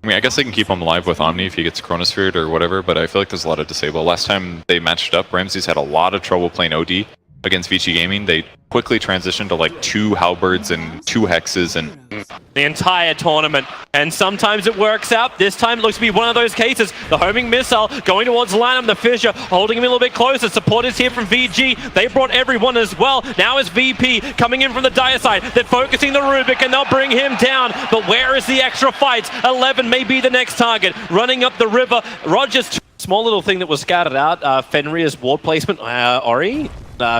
I mean, I guess they can keep him alive with Omni if he gets Chronosphered or whatever, but I feel like there's a lot of disable. Last time they matched up, Ramses had a lot of trouble playing OD against Vici Gaming. They quickly transitioned to like 2 Halberds and 2 Hexes and the entire tournament. And sometimes it works out. This time it looks to be one of those cases. The homing missile going towards Lanham, the Fissure, holding him a little bit closer. Support is here from VG. They brought everyone as well. Now is VP coming in from the dire side. They're focusing the Rubik and they'll bring him down. But where is the extra fights? 11 may be the next target. Running up the river. Rogers. Small little thing that was scattered out. Fenrir's ward placement. Ori.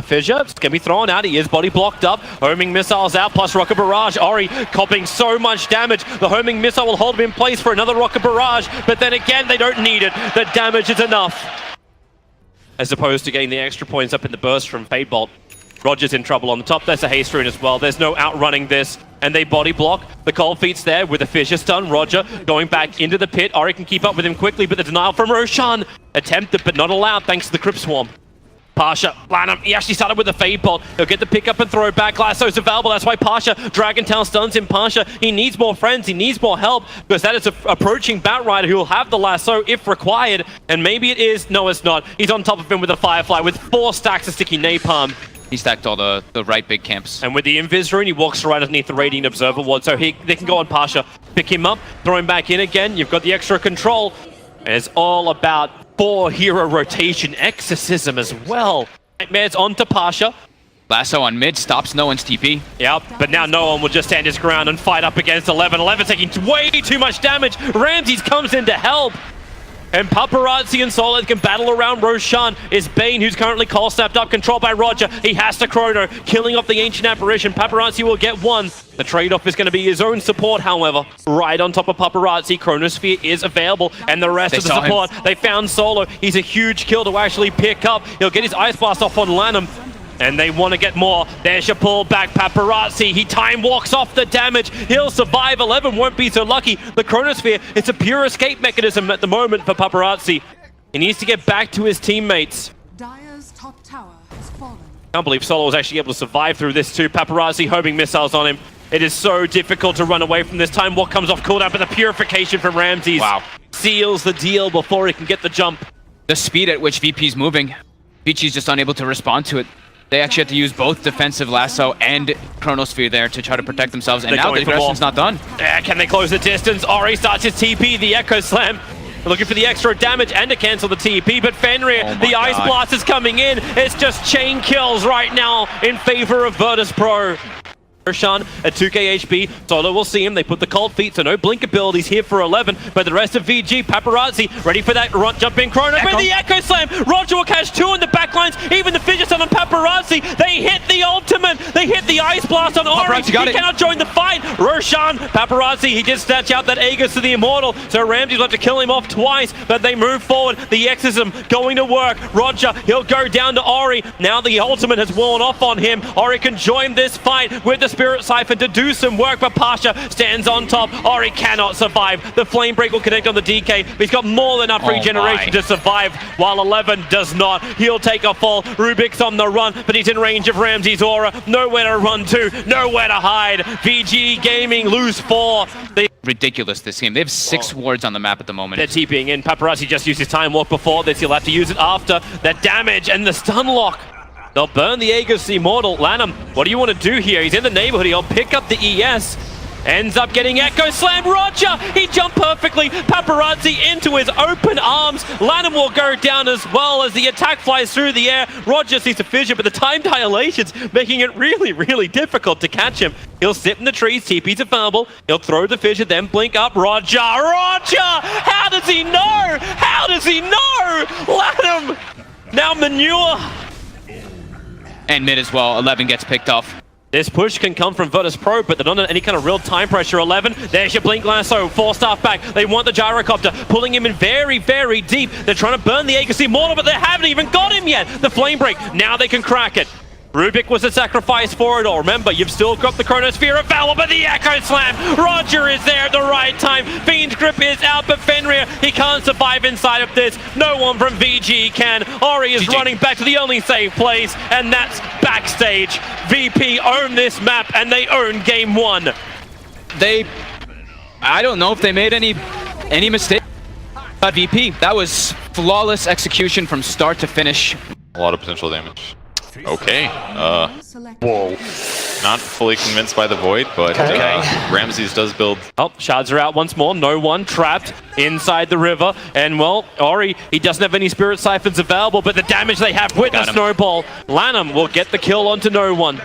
Fissure, it's going to be thrown out. He is body blocked up. Homing missiles out, plus rocket barrage. Ori copping so much damage. The homing missile will hold him in place for another rocket barrage, but then again, they don't need it. The damage is enough. As opposed to getting the extra points up in the burst from Fadebolt. Rogers in trouble on the top. There's a haste rune as well. There's no outrunning this. And they body block. The cold feet's there with the Fissure stun. Roger going back into the pit. Ori can keep up with him quickly, but the denial from Roshan. Attempted, but not allowed thanks to the Crypt Swarm. Pasha, Lanham, he actually started with a Fade Bolt. He'll get the pick up and throw back. Lasso's available. That's why Pasha, Dragon Tail stuns him. Pasha, he needs more friends. He needs more help because that is an approaching Batrider who will have the lasso if required. And maybe it is. No, it's not. He's on top of him with a Firefly with 4 stacks of sticky napalm. He stacked all the right big camps. And with the Invis rune, he walks right underneath the Radiant Observer ward. So they can go on Pasha, pick him up, throw him back in again. You've got the extra control. And it's all about 4 hero rotation, exorcism as well. Nightmares onto Pasha. Lasso on mid, stops no one's TP. Yep, but now no one will just stand his ground and fight up against 11. 11 taking way too much damage. Ramses comes in to help. And Paparazzi and Solid can battle around Roshan. Is Bane, who's currently call snapped up, controlled by Roger. He has to Chrono, killing off the Ancient Apparition. Paparazzi will get 1. The trade-off is going to be his own support, however. Right on top of Paparazzi, Chronosphere is available. And the rest of the support, they found Solo. He's a huge kill to actually pick up. He'll get his Ice Blast off on Lanham. And they want to get more. There's your pull back, Paparazzi. He time walks off the damage. He'll survive. 11 won't be so lucky. The Chronosphere, it's a pure escape mechanism at the moment for Paparazzi. He needs to get back to his teammates. Dire's top tower has fallen. Can't believe Solo was actually able to survive through this too. Paparazzi homing missiles on him. It is so difficult to run away from this time. What comes off cooldown, but the purification from Ramses seals the deal before he can get the jump. The speed at which VP's moving, Vici's just unable to respond to it. They actually have to use both defensive lasso and Chronosphere there to try to protect themselves, and now the aggression's not done. Can they close the distance? Ori starts his TP, the Echo Slam. Looking for the extra damage and to cancel the TP, but Fenrir, the Ice Blast is coming in. It's just chain kills right now in favor of Virtus Pro. Roshan at 2k HP. Solo will see him. They put the cold feet, so no blink abilities here for 11. But the rest of VG, Paparazzi, ready for that run, jump in Chrono. With the Echo Slam, Roger will catch 2 in the backlines. Even the Fidget Stun on Paparazzi. They hit the ultimate. They hit the Ice Blast on Ori. He cannot join the fight. Roshan, Paparazzi, he did snatch out that Aegis to the Immortal. So Ramses will have to kill him off twice, but they move forward. The Exorcism going to work. Roger, he'll go down to Ori. Now the ultimate has worn off on him. Ori can join this fight with the Spirit Siphon to do some work, but Pasha stands on top. Ori cannot survive. The Flame Break will connect on the DK, but he's got more than enough regeneration to survive, while 11 does not. He'll take a fall. Rubik's on the run, but he's in range of Ramses' aura. Nowhere to run to, nowhere to hide. VG Gaming lose 4. Ridiculous this game. They have 6 wards on the map at the moment. They're TPing in. Paparazzi just used his time walk before this. He'll have to use it after. That damage and the stun lock. They'll burn the Aegis Immortal. Lanham, what do you want to do here? He's in the neighborhood. He'll pick up the ES. Ends up getting Echo Slam. Roger, he jumped perfectly. Paparazzi into his open arms. Lanham will go down as well as the attack flies through the air. Roger sees a fissure, but the time dilation's making it really, really difficult to catch him. He'll sit in the trees. TP's available. He'll throw the fissure, then blink up. Roger! How does he know? How does he know? Lanham! Now manure. And mid as well. 11 gets picked off. This push can come from Virtus Pro, but they're not under any kind of real time pressure. 11, there's your Blink Lasso, 4 staff back. They want the Gyrocopter, pulling him in very, very deep. They're trying to burn the Aegis Immortal, but they haven't even got him yet. The Flame Break, now they can crack it. Rubik was a sacrifice for it all. Remember, you've still got the Chronosphere available, but the Echo Slam! Roger is there at the right time. Fiend's Grip is out, but Fenrir, he can't survive inside of this. No one from VG can. Ori is running back to the only safe place, and that's backstage. VP own this map, and they own game 1. I don't know if they made any any mistake. But VP, that was flawless execution from start to finish. A lot of potential damage. Okay. Whoa. Not fully convinced by the Void, but Ramses does build. Oh, shards are out once more. No one trapped inside the river. And, well, Ori, he doesn't have any Spirit Siphons available, but the damage they have with the Snowball, Lanham will get the kill onto No One.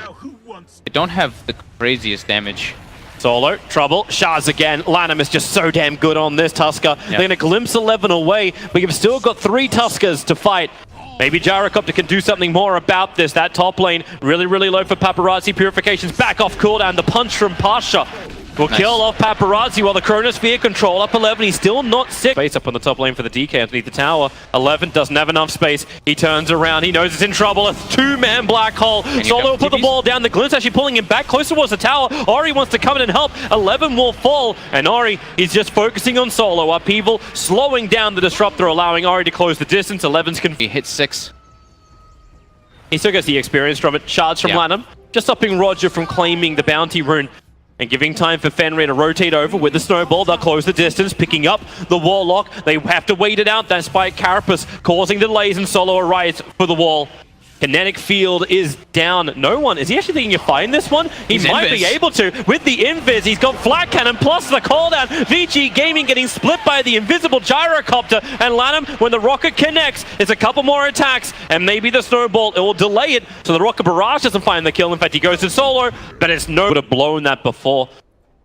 They don't have the craziest damage. Solo, trouble, shards again. Lanham is just so damn good on this Tusker. They're going to glimpse 11 away, but you've still got 3 Tuskers to fight. Maybe Gyrocopter can do something more about this. That top lane, really, really low for Paparazzi. Purification's back off cooldown. The punch from Pasha will kill off Paparazzi while the Chronosphere control up 11. He's still not sick. Space up on the top lane for the DK underneath the tower. 11 doesn't have enough space. He turns around. He knows it's in trouble. A 2-man black hole. Solo will put the ball down. The Glimpse actually pulling him back closer towards the tower. Ori wants to come in and help. 11 will fall. And Ori is just focusing on Solo. Upheaval, slowing down the Disruptor, allowing Ori to close the distance. 11's He hit 6. He still gets the experience from it. Shards from Lanham. Just stopping Roger from claiming the bounty rune. And giving time for Fenrir to rotate over with the Snowball. They'll close the distance, picking up the Warlock. They have to wait it out. That Spike Carapace causing delays, and Solo arrives for the wall. Kinetic field is down. No one. Is he actually thinking of fighting this one? He might be able to. With the Invis, he's got Flat Cannon plus the cooldown. Vici Gaming getting split by the invisible Gyrocopter. And Lanham, when the rocket connects, it's a couple more attacks. And maybe the Snowball, it will delay it. So the Rocket Barrage doesn't find the kill. In fact, he goes to Solo, but it's no. Would have blown that before.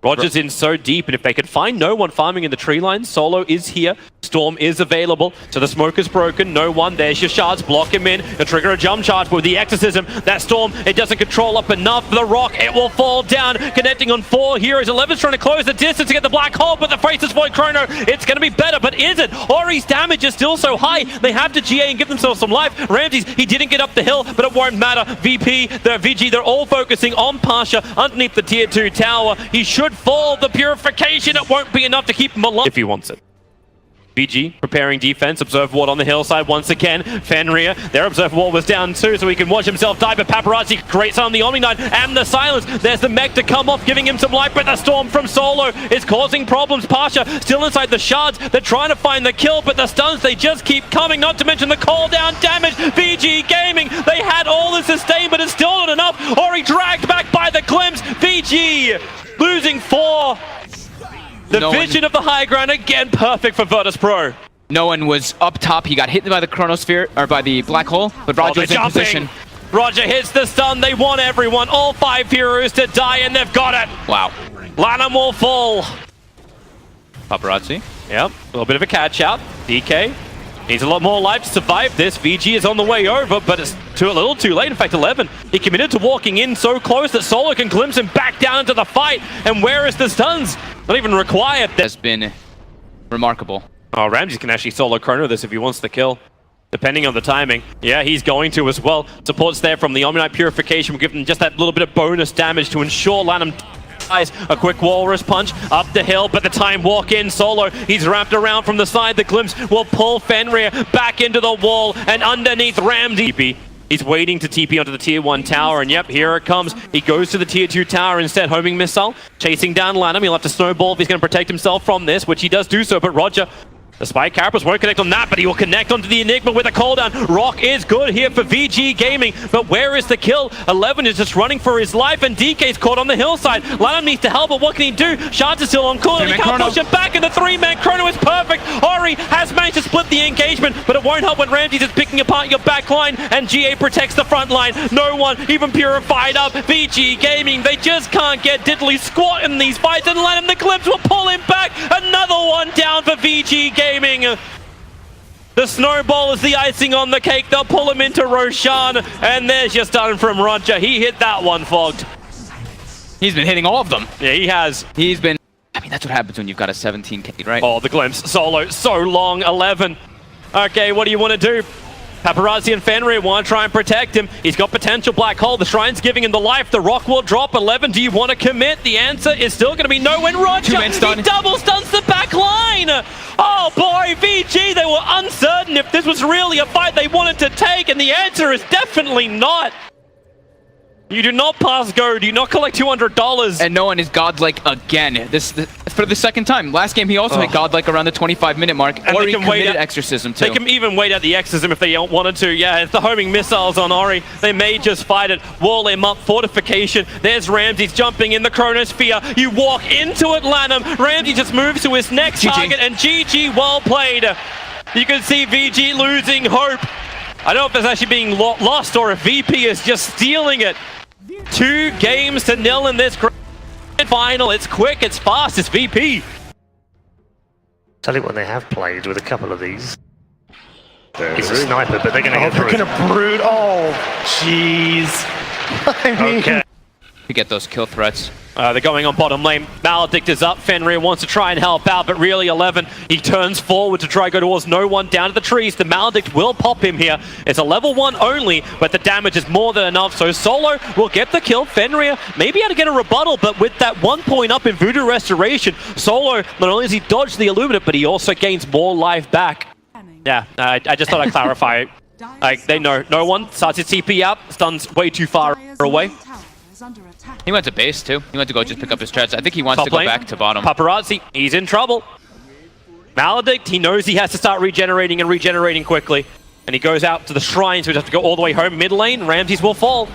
Roger's in so deep, and if they could find No One farming in the tree line, Solo is here. Storm is available, so the smoke is broken. No One, there's your shards, block him in. He'll trigger a jump charge, but with the Exorcism, that Storm, it doesn't control up enough. The Rock, it will fall down, connecting on 4 heroes. 11's trying to close the distance to get the black hole, but the Faceless Void Chrono, it's going to be better, but is it? Ori's damage is still so high. They have to GA and give themselves some life. Ramses, he didn't get up the hill, but it won't matter. VP, the VG, they're all focusing on Pasha underneath the tier 2 tower. He should fall. The Purification, it won't be enough to keep him alive if he wants it. VG preparing defense. Observer Ward on the hillside once again. Fenrir, their Observer Ward was down too, so he can watch himself die, but Paparazzi creates on the Omni Knight and the silence. There's the mech to come off, giving him some life, but the Storm from Solo is causing problems. Pasha still inside the shards. They're trying to find the kill, but the stuns, they just keep coming, not to mention the call down damage. VG Gaming, they had all the sustain, but it's still not enough. Ori dragged back by the Glimpse. VG losing 4. The vision of the high ground again, perfect for Virtus Pro. No One was up top. He got hit by the Chronosphere, or by the black hole, but Roger was in position. Roger hits the stun. They want everyone, all 5 heroes to die, and they've got it. Wow. Lanham will fall. Paparazzi. Yep, a little bit of a catch out. DK needs a lot more life to survive this. VG is on the way over, but it's a little too late. In fact, 11, he committed to walking in so close that Solo can glimpse him back down into the fight. And where is the stuns? Not even required. Has been remarkable. Oh, Ramses can actually solo chrono this if he wants the kill, depending on the timing. Yeah, he's going to as well. Support's there from the Omni-Knight Purification. We'll give them just that little bit of bonus damage to ensure Lanham dies. A quick Walrus punch up the hill, but the time walk in. Solo, he's wrapped around from the side. The Glimpse will pull Fenrir back into the wall, and underneath Ramsey. He's waiting to TP onto the tier 1 tower, and yep, here it comes. He goes to the tier 2 tower instead. Homing missile, chasing down Lanham. He'll have to snowball if he's going to protect himself from this, which he does do so, but Roger, the Spike Carapace won't connect on that, but he will connect onto the Enigma with a cooldown. Rock is good here for VG Gaming, but where is the kill? 11 is just running for his life, and DK's caught on the hillside. Lanham needs to help, but what can he do? Shards is still on cooldown. He can't push him back, and the 3-man chrono is perfect. Ori has managed to split the engagement, but it won't help when Ramses is picking apart your back line, and GA protects the front line. No one even purified up. VG Gaming, they just can't get diddly squat in these fights, and Lanham, the Glimpse will pull him back. Another one down for VG Gaming. The snowball is the icing on the cake. They'll pull him into Roshan, and there's your stun from Roger. He hit that one, Fogged. He's been hitting all of them. Yeah, he has. He's been... I mean, that's what happens when you've got a 17k, right? Oh, the Glimpse. Solo, so long. 11. Okay, what do you want to do? Paparazzi and Fenrir want to try and protect him. He's got potential black hole. The Shrine's giving him the life. The Rock will drop. 11, do you want to commit? The answer is still going to be no. When Roger, he double stuns the back line. Oh boy, VG, they were uncertain if this was really a fight they wanted to take, and the answer is definitely not. You do not pass go. Do you not collect $200? And no one is godlike again. For the second time. Last game he also hit godlike around the 25-minute mark. And Ori they can wait committed out, exorcism too. They can even wait out the exorcism if they wanted to. Yeah, it's the homing missiles on Ori. They may just fight it. Wall him up, fortification. There's Ramses jumping in the Chronosphere. You walk into it, Lanham. Ramsey just moves to his next target, and GG, well played. You can see VG losing hope. I don't know if it's actually being lost or if VP is just stealing it. 2 games to 0 in this grand final. It's quick, it's fast, it's VP. Tell you what they have played with a couple of these. He's a sniper, but they're going to get through. They're gonna brood. Oh, jeez. I mean, Okay. To get those kill threats. They're going on bottom lane. Maledict is up. Fenrir wants to try and help out, but really 11. He turns forward to try to go towards no one down to the trees. The Maledict will pop him here. It's a level 1 only, but the damage is more than enough. So Solo will get the kill. Fenrir maybe able to get a rebuttal, but with that 1 point up in Voodoo Restoration, Solo, not only does he dodge the Illuminate, but he also gains more life back. Yeah, I just thought I'd clarify it. Like, they know. No one starts his TP up. Stun's way too far away. He went to base too. He went to go just pick up his treads. I think he wants to go back to bottom. Paparazzi, he's in trouble. Maledict, he knows he has to start regenerating and regenerating quickly. And he goes out to the shrine, so he has to go all the way home. Mid lane, Ramses will fall.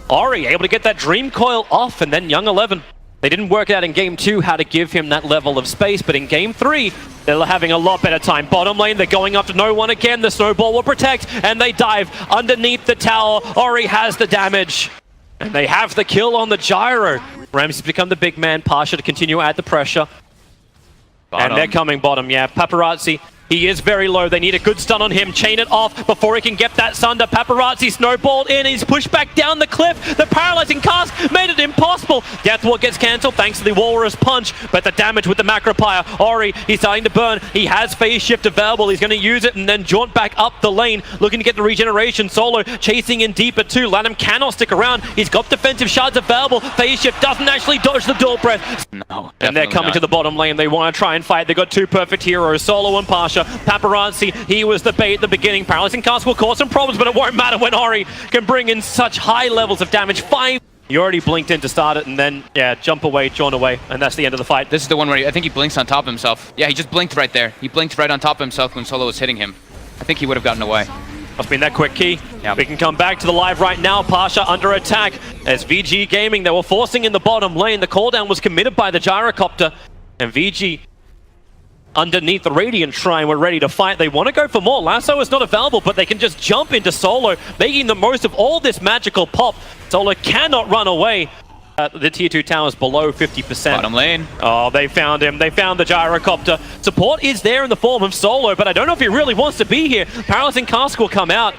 Ori able to get that Dream Coil off, and then Young 11. They didn't work out in game 2 how to give him that level of space, but in game 3, they're having a lot better time. Bottom lane, they're going after no one again. The snowball will protect, and they dive underneath the tower. Ori has the damage. And they have the kill on the gyro. Ramses become the big man. Pasha to continue at the pressure. Bottom. And they're coming bottom, yeah. Paparazzi, he is very low. They need a good stun on him. Chain it off before he can get that Sunder. Paparazzi snowballed in. He's pushed back down the cliff. The paralyzing cast made it impossible. Death Ward gets cancelled thanks to the Walrus Punch. But the damage with the Macropire. Ori, he's starting to burn. He has Phase Shift available. He's going to use it and then jaunt back up the lane, looking to get the regeneration. Solo chasing in deeper too. Lanham cannot stick around. He's got defensive shards available. Phase Shift doesn't actually dodge the Dual Breath. No, and they're coming to the bottom lane. They want to try and fight. They've got 2 perfect heroes, Solo and Pasha. Paparazzi, he was the bait at the beginning. Paralyzing Cast will cause some problems, but it won't matter when Ori can bring in such high levels of damage. 5. You already blinked in to start it, and then, yeah, jump away, jaunt away, and that's the end of the fight. This is the one where I think he blinks on top of himself. Yeah, he just blinked right there. He blinked right on top of himself when Solo was hitting him. I think he would have gotten away. Must been that quick key. Yep. We can come back to the live right now. Pasha under attack as VG Gaming, they were forcing in the bottom lane. The call down was committed by the gyrocopter, and VG underneath the Radiant Shrine were ready to fight. They want to go for more. Lasso is not available, but they can just jump into Solo, making the most of all this magical pop. Solo cannot run away. The tier 2 tower is below 50%. Bottom lane. Oh, they found him. They found the gyrocopter. Support is there in the form of Solo, but I don't know if he really wants to be here. Paralyzing Cask will come out.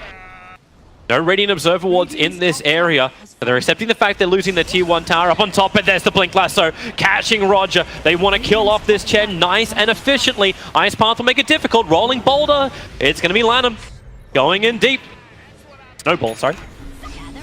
No Radiant Observer wards in this area. They're accepting the fact they're losing their tier 1 tower. Up on top, but there's the Blink Lasso. Catching Roger. They want to kill off this Chen nice and efficiently. Ice Path will make it difficult. Rolling Boulder. It's going to be Lanham. Going in deep. Snowball, sorry.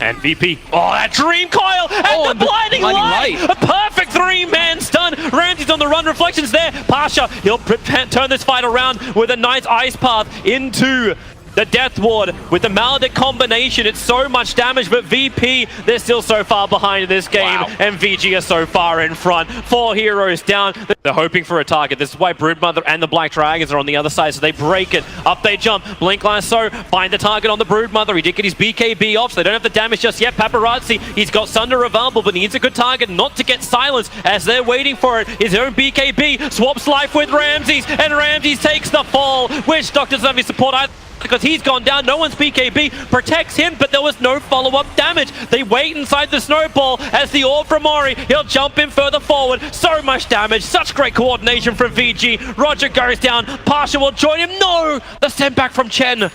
And VP. Oh, that Dream Coil! And the Blinding Light! A perfect 3-man stun! Ramsey's on the run. Reflections there. Pasha, he'll turn this fight around with a nice Ice Path into the Death Ward with the Maledict combination. It's so much damage, but VP, they're still so far behind in this game, and VG are so far in front. 4 heroes down. They're hoping for a target. This is why Broodmother and the Black Dragons are on the other side, so they break it. Up they jump. Blink Lasso, find the target on the Broodmother. He did get his BKB off, so they don't have the damage just yet. Paparazzi, he's got Sunder available, but needs a good target not to get silenced as they're waiting for it. His own BKB swaps life with Ramses, and Ramses takes the fall. Witch Doctor doesn't have his support either, because he's gone down. No one's BKB protects him, but there was no follow-up damage. They wait inside the snowball as the orb from Ori. He'll jump in further forward. So much damage. Such great coordination from VG. Roger goes down. Pasha will join him. No! The send back from Chen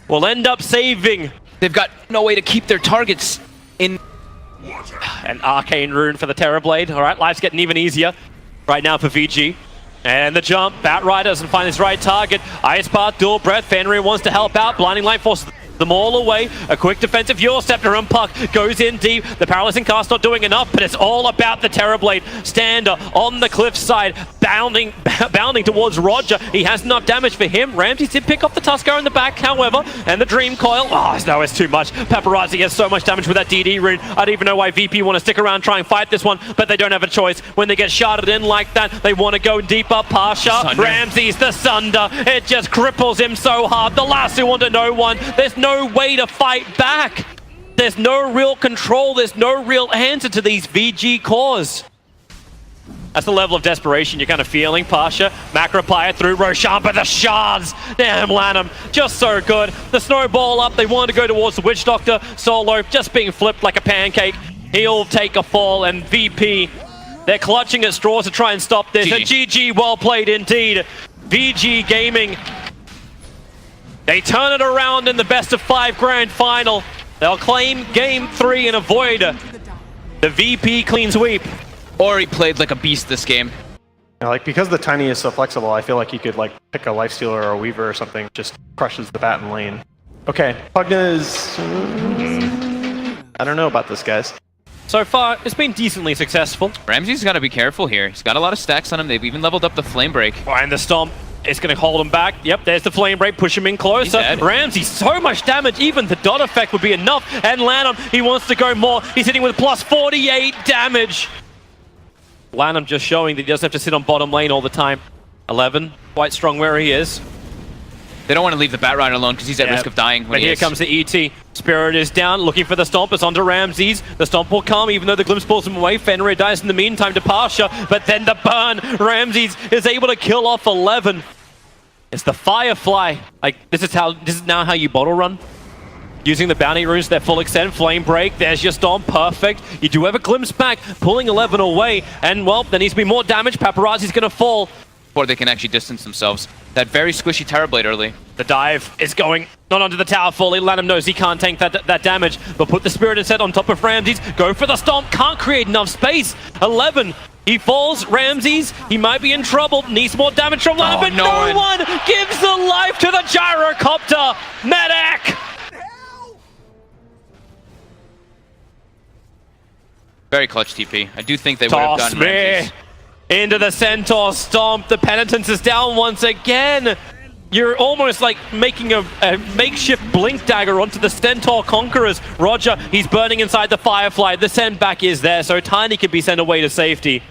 will end up saving. They've got no way to keep their targets in. An Arcane Rune for the Terrorblade. All right, life's getting even easier right now for VG. And the jump, Batrider doesn't find his right target. Ice Path, Dual Breath, Fenrir wants to help out. Blinding Light Force them all away. A quick defensive Your Scepter and Puck goes in deep. The Paralyzing Cast not doing enough, but it's all about the Terrorblade. Stander on the cliff side, bounding towards Roger. He has enough damage for him. Ramsey did pick up the Tusker in the back, however, and the Dream Coil. Oh, no, it's too much. Paparazzi has so much damage with that DD rune. I don't even know why VP want to stick around, try and fight this one, but they don't have a choice. When they get sharded in like that, they want to go deeper. Pasha, Ramsey's the Sunder. It just cripples him so hard. The lasso onto no one. There's no way to fight back. There's no real control. There's no real answer to these VG cores. That's the level of desperation you're kind of feeling. Pasha, Macropire through Roshan, but the shards! Damn, Lanham, just so good. The snowball up, they want to go towards the Witch Doctor. Solo just being flipped like a pancake. He'll take a fall, and VP, they're clutching at straws to try and stop this. And GG, well played indeed. VG Gaming, they turn it around in the best of 5 grand final. They'll claim game 3 and avoid the VP clean sweep. Ori played like a beast this game. Yeah, like, because the Tiny is so flexible, I feel like you could like pick a Lifestealer or a Weaver or something, just crushes the bat in lane. Okay, Pugna is... I don't know about this, guys. So far, it's been decently successful. Ramsey's got to be careful here. He's got a lot of stacks on him. They've even leveled up the Flame Break. Oh, and the Stomp is going to hold him back. Yep, there's the Flame Break, push him in closer. Ramsey, so much damage, even the dot effect would be enough. And Lanham, he wants to go more. He's hitting with plus 48 damage. Lanham just showing that he doesn't have to sit on bottom lane all the time. 11, quite strong where he is. They don't want to leave the Batrider alone because he's at risk of dying. But here comes the ET. Spirit is down, looking for the Stomp. It's onto Ramses. The Stomp will come, even though the Glimpse pulls him away. Fenrir dies in the meantime to Pasha, but then the burn. Ramses is able to kill off 11. It's the Firefly. Like, this is now how you bottle run. Using the bounty runes to their full extent. Flame Break, there's your Stomp, perfect. You do have a Glimpse back, pulling 11 away. And, well, there needs to be more damage. Paparazzi's going to fall. Before they can actually distance themselves. That very squishy Terrorblade early. The dive is going not onto the tower fully. Lanham knows he can't tank that damage, but put the Spirit and Set on top of Ramses. Go for the Stomp, can't create enough space. 11, he falls. Ramses, he might be in trouble. Needs more damage from Lanham, but no one gives the life to the Gyrocopter. Medic! Very clutch TP. I do think they would have done Ramses. Into the Centaur Stomp. The Penitence is down once again. You're almost like making a makeshift Blink Dagger onto the Centaur Conquerors. Roger, he's burning inside the Firefly. The send back is there, so Tiny can be sent away to safety.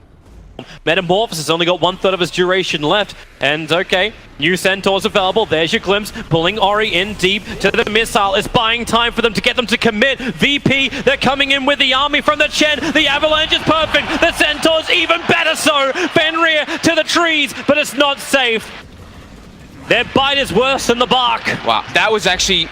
Metamorphosis only got 1/3 of his duration left. And okay, new Centaurs available. There's your Glimpse, pulling Ori in deep to the missile. It's buying time for them to get them to commit. VP, they're coming in with the army from the Chen. The Avalanche is perfect. The Centaurs even better so. Fenrir to the trees, but it's not safe. Their bite is worse than the bark. Wow, that was actually...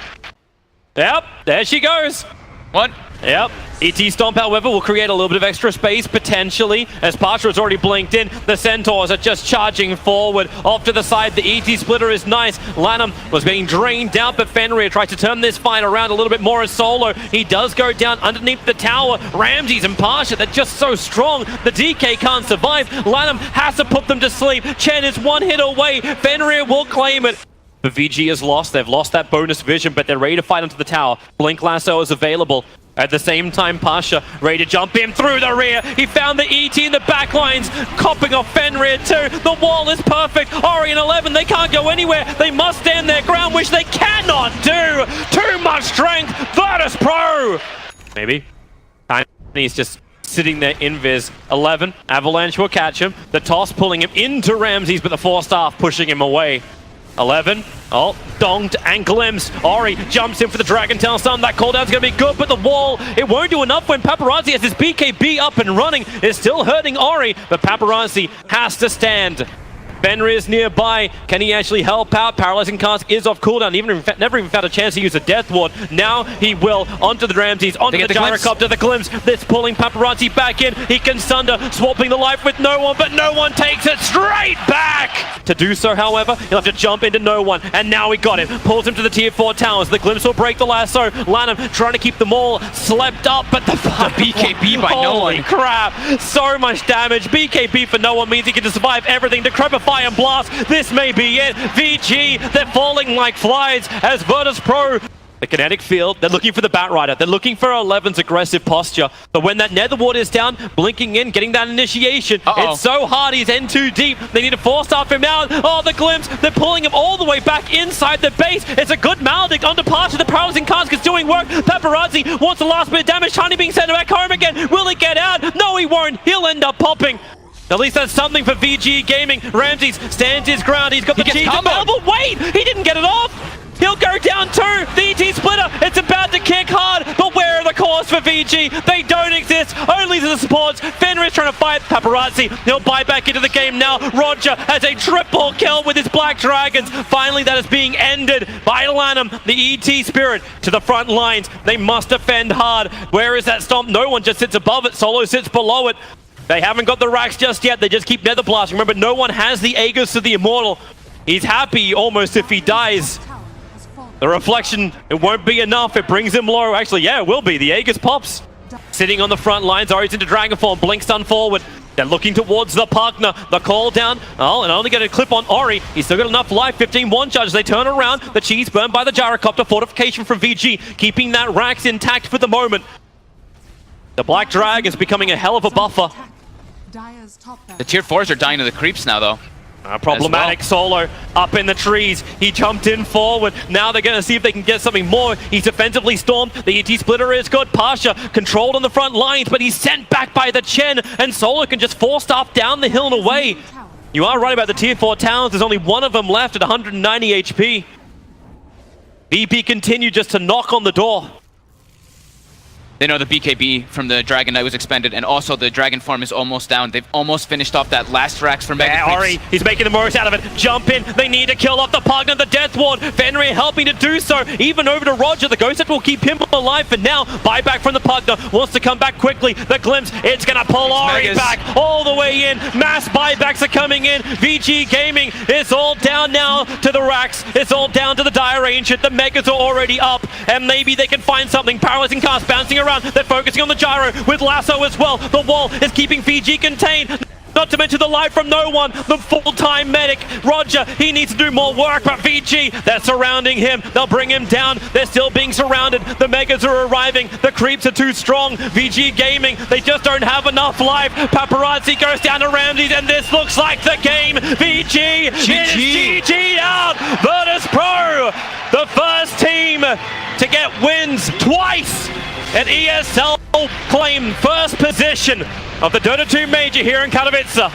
Yep, there she goes. What? Yep. ET Stomp, however, will create a little bit of extra space, potentially, as Pasha has already blinked in. The Centaurs are just charging forward. Off to the side, the ET Splitter is nice. Lanham was being drained out, but Fenrir tries to turn this fight around a little bit more as Solo. He does go down underneath the tower. Ramses and Pasha, they're just so strong. The DK can't survive. Lanham has to put them to sleep. Chen is one hit away. Fenrir will claim it. The VG is lost. They've lost that bonus vision, but they're ready to fight onto the tower. Blink Lasso is available. At the same time, Pasha ready to jump in through the rear. He found the ET in the back lines, copping off Fenrir too. The wall is perfect. Ori and 11, they can't go anywhere. They must stand their ground, which they cannot do. Too much strength. Virtus Pro. Maybe. Tiny's just sitting there invis. 11, Avalanche will catch him. The toss pulling him into Ramses, but the 4-staff pushing him away. 11, oh, donked and glimpse. Ori jumps in for the Dragon Tail Stun. That cooldown's going to be good, but the wall, it won't do enough when Paparazzi has his BKB up and running. It's still hurting Ori, but Paparazzi has to stand. Fenrir's nearby. Can he actually help out? Paralyzing Cast is off cooldown. Never even found a chance to use a Death Ward. Now he will. Onto the Ramses, onto the Gyrocopter, the Glimpse. That's pulling Paparazzi back in. He can Sunder, swapping the life with no one, but no one takes it straight back! To do so, however, he'll have to jump into no one, and now he got it. Pulls him to the tier 4 towers. The Glimpse will break the lasso. Lanham trying to keep them all slept up, but the BKB by no one. Holy crap! So much damage. BKB for no one means he can survive everything. Decrepify and blast. This may be it. VG, they're falling like flies as Virtus Pro The kinetic field, they're looking for the Batrider. They're looking for 11's aggressive posture. But when that Nether Ward is down, blinking in, getting that initiation, it's so hard. He's in too deep. They need to force off him out. Oh, the glimpse. They're pulling him all the way back inside the base. It's a good maledict on departure. The paralyzing cask is doing work. Paparazzi wants the last bit of damage. Tiny being sent back home again. Will he get out? No, he won't. He'll end up popping. At least that's something for VG Gaming. Ramses stands his ground. He's got the cheese. But wait, he didn't get it off. He'll go down too. The ET splitter. It's about to kick hard. But where are the cores for VG? They don't exist. Only the supports. Fenrir is trying to fight Paparazzi. He'll buy back into the game now. Roger has a triple kill with his Black Dragons. Finally, that is being ended by Lanham. The ET Spirit to the front lines. They must defend hard. Where is that stomp? No one just sits above it. Solo sits below it. They haven't got the racks just yet. They just keep nether blasting. Remember, no one has the Aegis to the Immortal. He's happy almost if he dies. The reflection, it won't be enough. It brings him low. Actually, yeah, it will be. The Aegis pops. Sitting on the front lines, Ori's into Dragon Form. Blink stun forward. They're looking towards the partner. The call down. Oh, and only get a clip on Ori. He's still got enough life. 15-1 charges. They turn around. The cheese burned by the gyrocopter. Fortification from VG. Keeping that racks intact for the moment. The Black Drag is becoming a hell of a buffer. The tier 4s are dying to the creeps now, though. Problematic Solo up in the trees. He jumped in forward. Now they're going to see if they can get something more. He's defensively stormed. The ET splitter is good. Pasha controlled on the front lines, but he's sent back by the Chen, and Solo can just force stuff down the hill and away. You are right about the tier 4 towns. There's only one of them left at 190 HP. VP continue just to knock on the door. They know the BKB from the Dragon Knight was expended, and also the Dragon Form is almost down. They've almost finished off that last Rax for Mega Creeps. Ori, he's making the most out of it. Jump in. They need to kill off the Pugna, the Death Ward. Fenrir helping to do so. Even over to Roger. The Ghost Set will keep him alive for now. Buyback from the Pugna. Wants to come back quickly. The Glimpse, it's going to pull Ori back all the way in. Mass buybacks are coming in. VG Gaming, it's all down now to the Rax. It's all down to the Dire Ancient. The Megas are already up, and maybe they can find something. Paralyzing Cast bouncing around. They're focusing on the gyro with Lasso as well. The wall is keeping VG contained. Not to mention the life from no one. The full-time medic, Roger, he needs to do more work, but VG, they're surrounding him. They'll bring him down. They're still being surrounded. The Megas are arriving. The creeps are too strong. VG Gaming, they just don't have enough life. Paparazzi goes down to Ramses, and this looks like the game. VG, GG out. Virtus Pro, the first team to get wins twice at ESL, claim first position of the Dota 2 Major here in Katowice.